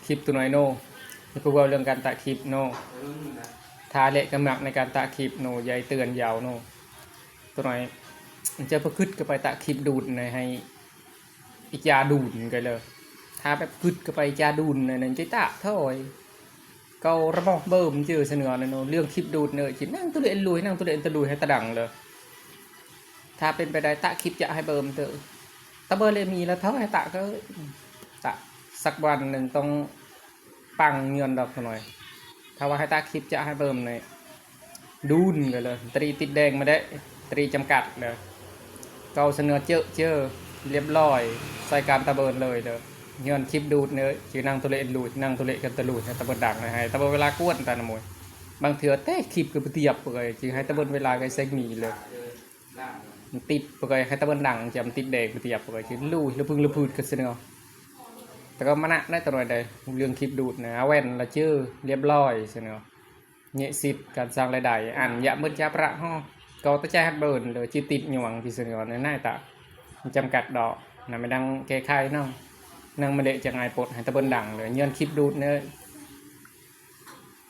คลิปตัวน้อยโน่นี่พวกเราเรื่องการตัดคลิปโน่ทาเละกำลังในการตัดคลิปโน่ใหญ่เตือนยาวโน่ตัวน้อยมันจะประคืดก็ไปตัดคลิปดูดในให้อีกยาดูดกันเลยถ้าแบบคืดก็ไปยาดูดในนั้นจะตะเท่าไหร่ก็ระบบเบิ่มเจอเสนอเลยโน่เรื่องคลิปดูดเนยจินั่งตัวเล่นลุยนั่งตัวเล่นตะลุยให้ตะดังเลยถ้าเป็นไปได้ตัดคลิปจะให้เบิ่มเตอตะเบอร์เลยมีแล้วเท่าให้ตะก็ตะสักวันหนึ่งต้องปังเงินดอกหน่อยถ้าว่าให้ตาคลิปจะให้เบิ่มเลยดูนกันเลยตรีติดแดงมาได้ตรีจำกัดเลยเกาเสนอเจอเรียบร้อยใส่การตะเบินเลยเด้อเงินคลิปดูดเนื้อชื่อนั่งตัวเล่นลุยนั่งตัวเล่นกันตะลุยให้ตะเบินดังนะให้ตะเบินเวลากวนตาหน่อยบางเถื่อแต่คลิปก็ไปเตียบเลยชื่อให้ตะเบินเวลาก็เซ็กหนีเลยติดไปให้ตะเบินดังจำติดแดงไปเตียบเลยชื่อลุยแล้วพึ่งแล้วพืชกันเสนอแต่ก็มานะได้ตัวหน่อยใดเรื่องคลิปดูดนะแว่นละชื่อเรียบร้อยเสนอเนี่ยสิบการสร้างรายได้อ่านยามืดยาประห้องก็ต้องใจฮัดเบิร์นเลยจีติดหน่วงที่เสนอในหน้าตาจำกัดดอกนะไม่ดังแก้ไขน้องนั่งมาเละจากไงปดให้ตะเบินดังเลยเงินคลิปดูดเนี่ย